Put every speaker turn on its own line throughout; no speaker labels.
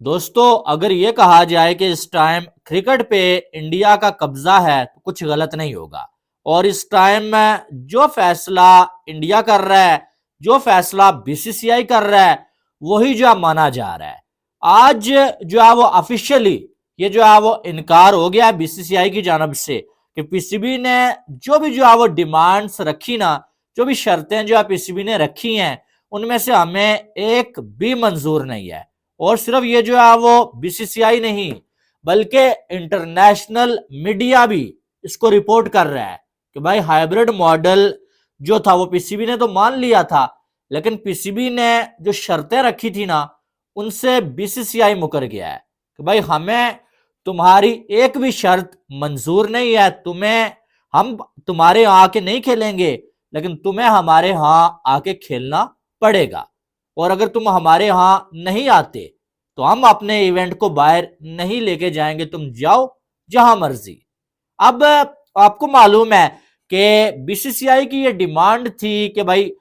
दोस्तों, अगर ये कहा जाए कि इस टाइम क्रिकेट पे इंडिया का कब्जा है तो कुछ गलत नहीं होगा। और इस टाइम में जो फैसला इंडिया कर रहा है, जो फैसला बीसीसीआई कर रहा है, वही जो है माना जा रहा है। आज जो है वो ऑफिशियली ये जो है वो इनकार हो गया है बीसीसीआई की जानब से कि पीसीबी ने जो भी जो है वो डिमांड्स रखी ना, जो भी शर्तें जो है पीसीबी ने रखी हैं, उनमें से हमें एक भी मंजूर नहीं है। और सिर्फ ये जो है वो बीसीसीआई नहीं, बल्कि इंटरनेशनल मीडिया भी इसको रिपोर्ट कर रहा है कि भाई हाइब्रिड मॉडल जो था वो पीसीबी ने तो मान लिया था, लेकिन पीसीबी ने जो शर्तें रखी थी ना, उनसे बीसीसीआई मुकर गया है कि भाई हमें तुम्हारी एक भी शर्त मंजूर नहीं है। हम तुम्हारे यहाँ आके नहीं खेलेंगे, लेकिन तुम्हें हमारे यहाँ आके खेलना पड़ेगा। और अगर तुम हमारे यहाँ नहीं आते तो हम अपने इवेंट को बाहर नहीं लेके जाएंगे, तुम जाओ जहां मर्जी। अब आपको मालूम है कि बीसीसीआई की ये डिमांड थी कि भाई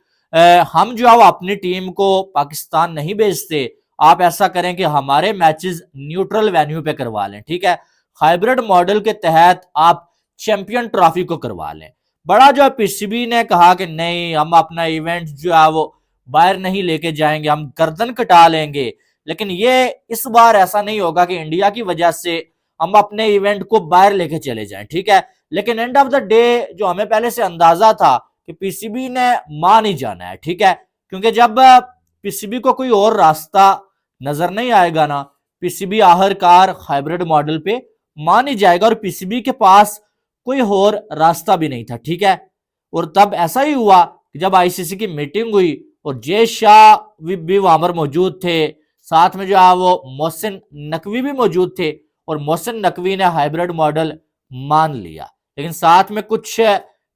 हम जो है वो अपनी टीम को पाकिस्तान नहीं भेजते, आप ऐसा करें कि हमारे मैचेस न्यूट्रल वेन्यू पे करवा लें, ठीक है। हाइब्रिड मॉडल के तहत आप चैंपियन ट्रॉफी को करवा लें। बड़ा जो है पीसीबी ने कहा कि नहीं, हम अपना इवेंट जो है वो बाहर नहीं लेके जाएंगे, हम गर्दन कटा लेंगे। लेकिन ये इस बार ऐसा नहीं होगा कि इंडिया की वजह से हम अपने इवेंट को बाहर लेके चले जाएं, ठीक है। लेकिन एंड ऑफ द डे जो हमें पहले से अंदाजा था कि पीसीबी ने मान ही जाना है, ठीक है। क्योंकि जब पीसीबी को कोई और रास्ता नजर नहीं आएगा ना, पीसीबी आखिरकार हाइब्रिड मॉडल पे मान ही जाएगा। और पीसीबी के पास कोई और रास्ता भी नहीं था, ठीक है। और तब ऐसा ही हुआ कि जब आईसीसी की मीटिंग हुई और जय शाह भी वहां पर मौजूद थे, साथ में जो है वो मोहसिन नकवी भी मौजूद थे, और मोहसिन नकवी ने हाइब्रिड मॉडल मान लिया, लेकिन साथ में कुछ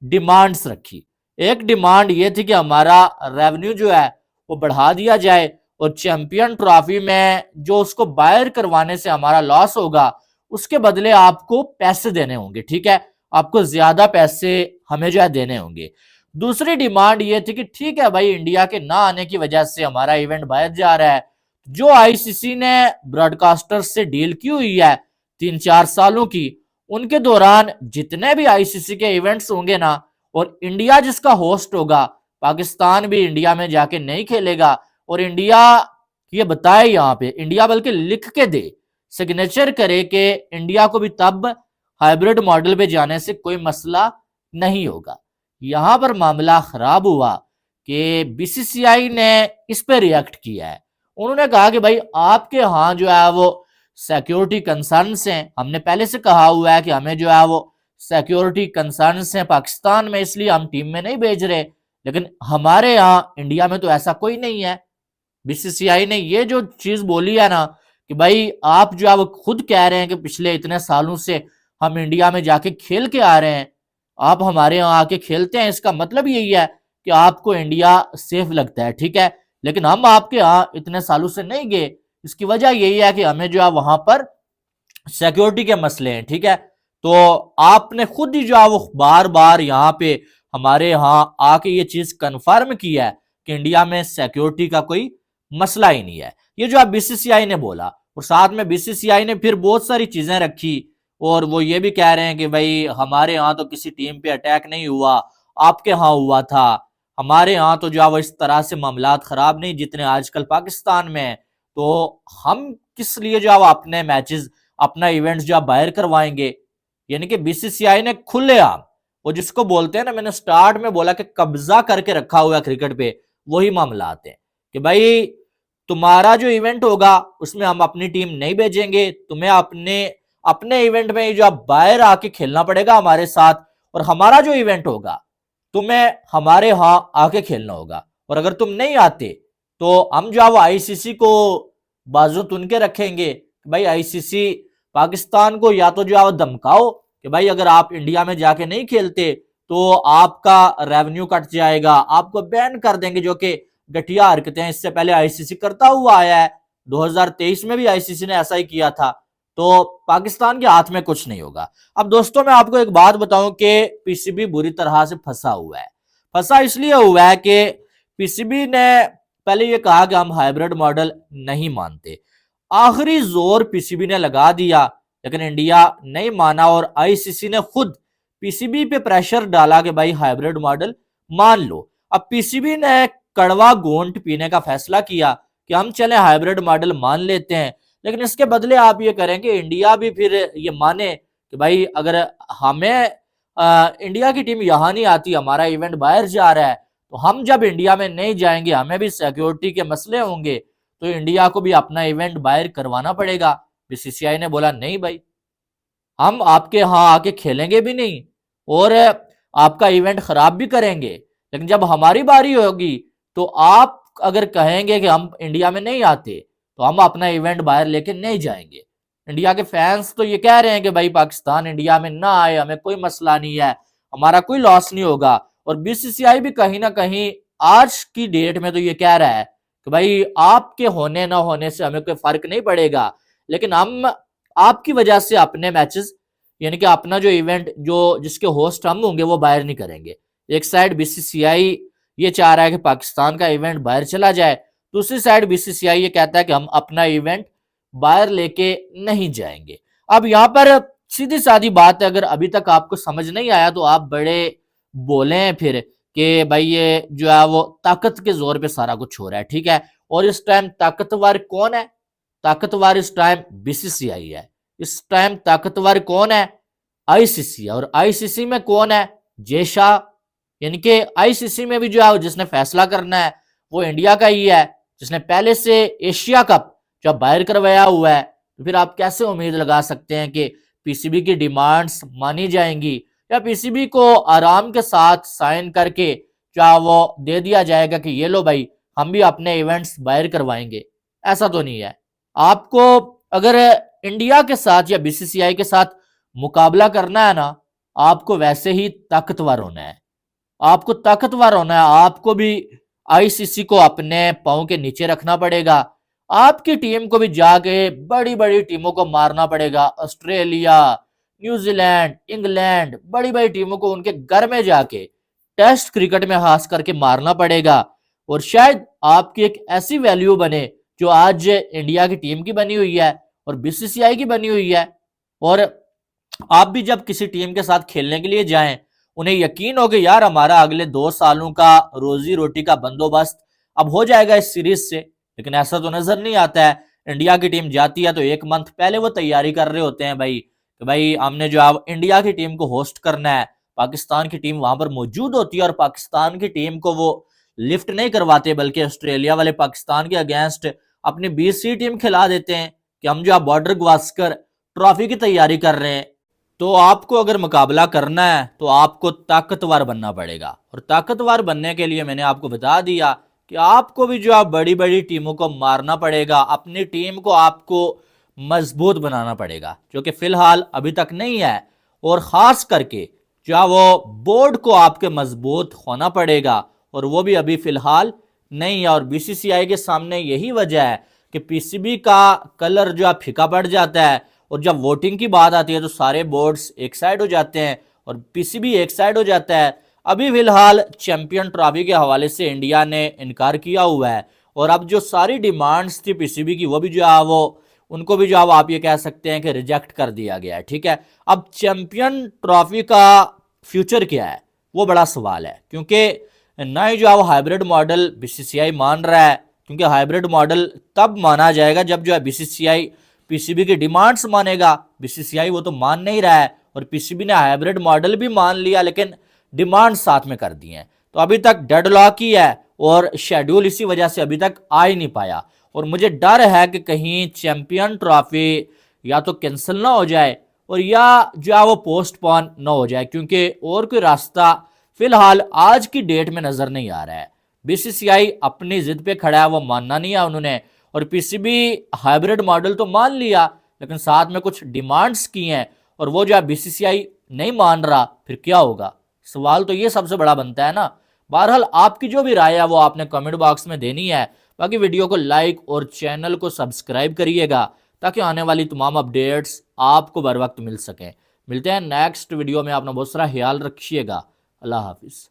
डिमांड्स रखी। एक डिमांड ये थी कि हमारा रेवेन्यू जो है वो बढ़ा दिया जाए, और चैंपियन ट्रॉफी में जो उसको बाहर करवाने से हमारा लॉस होगा, उसके बदले आपको पैसे देने होंगे, ठीक है। आपको ज्यादा पैसे हमें जो है देने होंगे। दूसरी डिमांड ये थी कि ठीक है भाई, इंडिया के ना आने की वजह से हमारा इवेंट बाहर जा रहा है, जो आईसीसी ने ब्रॉडकास्टर से डील की हुई है 3-4 सालों की, उनके दौरान जितने भी आईसीसी के इवेंट्स होंगे ना, और इंडिया जिसका होस्ट होगा, पाकिस्तान भी इंडिया में जाके नहीं खेलेगा। और इंडिया ये बताए यहाँ पे, इंडिया बल्कि लिख के दे, सिग्नेचर करे कि इंडिया को भी तब हाइब्रिड मॉडल पे जाने से कोई मसला नहीं होगा। यहां पर मामला खराब हुआ कि बीसीसीआई ने इस पे रिएक्ट किया है। उन्होंने कहा कि भाई आपके यहाँ जो है वो सिक्योरिटी कंसर्न्स हैं, हमने पहले से कहा हुआ है कि हमें जो है वो सिक्योरिटी कंसर्न्स हैं पाकिस्तान में, इसलिए हम टीम में नहीं भेज रहे। लेकिन हमारे यहाँ इंडिया में तो ऐसा कोई नहीं है। बीसीसीआई ने ये जो चीज बोली है ना कि भाई आप जो है वो खुद कह रहे हैं कि पिछले इतने सालों से हम इंडिया में जाके खेल के आ रहे हैं, आप हमारे यहाँ आके खेलते हैं, इसका मतलब यही है कि आपको इंडिया सेफ लगता है, ठीक है। लेकिन हम आपके यहाँ इतने सालों से नहीं गए, इसकी वजह यही है कि हमें जो है वहां पर सिक्योरिटी के मसले हैं, ठीक है। तो आपने खुद ही जो है वो बार बार यहाँ पे हमारे यहाँ आके ये चीज कंफर्म किया है कि इंडिया में सिक्योरिटी का कोई मसला ही नहीं है। ये जो आप बीसीसीआई ने बोला, और साथ में बीसीसीआई ने फिर बहुत सारी चीजें रखी, और वो ये भी कह रहे हैं कि भाई हमारे यहाँ तो किसी टीम पे अटैक नहीं हुआ, आपके यहाँ हुआ था। हमारे यहाँ तो जो है वो इस तरह से मामलात खराब नहीं जितने आजकल पाकिस्तान में है। तो हम किस लिए जो है वो अपने मैचेस, अपना इवेंट्स जो है बाहर करवाएंगे। यानी कि बीसीसीआई ने खुलेआम, वो जिसको बोलते हैं ना, मैंने स्टार्ट में बोला कि कब्जा करके रखा हुआ है क्रिकेट पे, वही मामला आते हैं कि भाई तुम्हारा जो इवेंट होगा उसमें हम अपनी टीम नहीं भेजेंगे, तुम्हें अपने अपने इवेंट में जो आप बाहर आके खेलना पड़ेगा हमारे साथ, और हमारा जो इवेंट होगा तुम्हें हमारे यहाँ आके खेलना होगा। और अगर तुम नहीं आते तो हम जो है वो आईसीसी को बाजू तुन के रखेंगे। भाई आईसीसी पाकिस्तान को या तो जो है वो धमकाओ कि भाई अगर आप इंडिया में जाके नहीं खेलते तो आपका रेवेन्यू कट जाएगा, आपको बैन कर देंगे, जो कि घटिया हरकतें इससे पहले आईसीसी करता हुआ आया है। 2023 में भी आईसीसी ने ऐसा ही किया था। तो पाकिस्तान के हाथ में कुछ नहीं होगा। अब दोस्तों, मैं आपको एक बात बताऊं कि पीसीबी बुरी तरह से फंसा हुआ है। फंसा इसलिए हुआ है कि पीसीबी ने पहले ये कहा कि हम हाइब्रिड मॉडल नहीं मानते। आखिरी जोर पीसीबी ने लगा दिया, लेकिन इंडिया नहीं माना और आईसीसी ने खुद पीसीबी पे प्रेशर डाला कि भाई हाइब्रिड मॉडल मान लो। अब पीसीबी ने कड़वा गोंद पीने का फैसला किया कि हम चले हाइब्रिड मॉडल मान लेते हैं, लेकिन इसके बदले आप ये करेंगे इंडिया भी फिर ये माने कि भाई अगर हमें इंडिया की टीम यहाँ नहीं आती, हमारा इवेंट बाहर जा रहा है, तो हम जब इंडिया में नहीं जाएंगे हमें भी सिक्योरिटी के मसले होंगे, तो इंडिया को भी अपना इवेंट बाहर करवाना पड़ेगा। बीसीसीआई ने बोला नहीं भाई, हम आपके यहाँ आके खेलेंगे भी नहीं और आपका इवेंट खराब भी करेंगे, लेकिन जब हमारी बारी होगी तो आप अगर कहेंगे कि हम इंडिया में नहीं आते तो हम अपना इवेंट बाहर लेके नहीं जाएंगे। इंडिया के फैंस तो ये कह रहे हैं कि भाई पाकिस्तान इंडिया में ना आए, हमें कोई मसला नहीं है, हमारा कोई लॉस नहीं होगा। और बीसीसीआई भी कहीं ना कहीं आज की डेट में तो ये कह रहा है कि भाई आपके होने ना होने से हमें कोई फर्क नहीं पड़ेगा, लेकिन हम आपकी वजह से अपने मैचेस यानी कि अपना जो इवेंट जो जिसके होस्ट हम होंगे वो बाहर नहीं करेंगे। एक साइड बीसीसीआई ये चाह रहा है कि पाकिस्तान का इवेंट बाहर चला जाए, दूसरी साइड बीसीसीआई ये कहता है कि हम अपना इवेंट बाहर लेके नहीं जाएंगे। अब यहाँ पर सीधी सादी बात है, अगर अभी तक आपको समझ नहीं आया तो आप बड़े बोले फिर कि भाई ये जो है वो ताकत के जोर पे सारा कुछ हो रहा है, ठीक है। और इस टाइम ताकतवर कौन है? ताकतवर इस टाइम बीसीसीआई है। इस टाइम ताकतवर कौन है? आईसीसी। और आईसीसी में कौन है? जय शाह। यानी कि आईसीसी में भी जो है जिसने फैसला करना है वो इंडिया का ही है, जिसने पहले से एशिया कप जब बाहर करवाया हुआ है। तो फिर आप कैसे उम्मीद लगा सकते हैं कि पीसीबी की डिमांड्स मानी जाएंगी या पीसीबी को आराम के साथ साइन करके क्या वो दे दिया जाएगा कि ये लो भाई हम भी अपने इवेंट्स बाहर करवाएंगे? ऐसा तो नहीं है। आपको अगर इंडिया के साथ या बीसीसीआई के साथ मुकाबला करना है ना, आपको वैसे ही ताकतवर होना है। आपको ताकतवर होना है, आपको भी आईसीसी को अपने पांव के नीचे रखना पड़ेगा। आपकी टीम को भी जाके बड़ी बड़ी टीमों को मारना पड़ेगा। ऑस्ट्रेलिया, न्यूजीलैंड, इंग्लैंड, बड़ी बड़ी टीमों को उनके घर में जाके टेस्ट क्रिकेट में खास करके मारना पड़ेगा। और शायद आपकी एक ऐसी वैल्यू बने जो आज इंडिया की टीम की बनी हुई है और बीसीसीआई की बनी हुई है। और आप भी जब किसी टीम के साथ खेलने के लिए जाएं, उन्हें यकीन हो कि यार हमारा अगले 2 सालों का रोजी रोटी का बंदोबस्त अब हो जाएगा इस सीरीज से। लेकिन ऐसा तो नजर नहीं आता है। इंडिया की टीम जाती है तो 1 मंथ पहले वो तैयारी कर रहे होते हैं भाई कि भाई हमने जो अब इंडिया की टीम को होस्ट करना है। पाकिस्तान की टीम वहां पर मौजूद होती है और पाकिस्तान की टीम को वो लिफ्ट नहीं करवाते, बल्कि ऑस्ट्रेलिया वाले पाकिस्तान के अगेंस्ट अपनी बीसी टीम खिला देते हैं कि हम जो बॉर्डर गवास्कर ट्रॉफी की तैयारी कर रहे हैं। तो आपको अगर मुकाबला करना है तो आपको ताकतवर बनना पड़ेगा। और ताकतवर बनने के लिए मैंने आपको बता दिया कि आपको भी जो आप बड़ी बड़ी टीमों को मारना पड़ेगा, अपनी टीम को आपको मजबूत बनाना पड़ेगा, जो कि फिलहाल अभी तक नहीं है। और खास करके जो वो बोर्ड को आपके मजबूत होना पड़ेगा और वो भी अभी फिलहाल नहीं है। और बीसीसीआई के सामने यही वजह है कि पीसीबी का कलर जो फीका पड़ जाता है और जब वोटिंग की बात आती है तो सारे बोर्ड्स एक साइड हो जाते हैं और पीसीबी एक साइड हो जाता है। अभी फिलहाल चैंपियन ट्रॉफी के हवाले से इंडिया ने इनकार किया हुआ है और अब जो सारी डिमांड्स थी पीसीबी की वो भी जो है वो उनको भी जो है आप ये कह सकते हैं कि रिजेक्ट कर दिया गया है, ठीक है। अब चैंपियन ट्रॉफी का फ्यूचर क्या है वो बड़ा सवाल है, क्योंकि ना ही जो है वो हाइब्रिड मॉडल बीसीसीआई मान रहा है, क्योंकि हाइब्रिड मॉडल तब माना जाएगा जब जो है बीसीसीआई पीसीबी की डिमांड्स मानेगा। बीसीसीआई वो तो मान नहीं रहा है और पीसीबी ने हाइब्रिड मॉडल भी मान लिया लेकिन डिमांड साथ में कर दी हैं। तो अभी तक डेडलॉक ही है और शेड्यूल इसी वजह से अभी तक आ ही नहीं पाया। और मुझे डर है कि कहीं चैंपियन ट्रॉफी या तो कैंसिल ना हो जाए और या जो है वो पोस्टपोन ना हो जाए, क्योंकि और कोई रास्ता फिलहाल आज की डेट में नजर नहीं आ रहा है। बीसीसीआई अपनी जिद पे खड़ा है, वो मानना नहीं है उन्होंने। और पीसीबी हाइब्रिड मॉडल तो मान लिया लेकिन साथ में कुछ डिमांड्स की हैं और वो जो है बीसीसीआई नहीं मान रहा, फिर क्या होगा? सवाल तो ये सबसे बड़ा बनता है ना। बहरहाल आपकी जो भी राय है वो आपने कमेंट बॉक्स में देनी है। बाकी वीडियो को लाइक और चैनल को सब्सक्राइब करिएगा ताकि आने वाली तमाम अपडेट्स आपको बर वक्त मिल सकें। मिलते हैं नेक्स्ट वीडियो में, अपना बहुत सारा ख्याल रखिएगा। अल्लाह हाफिज़।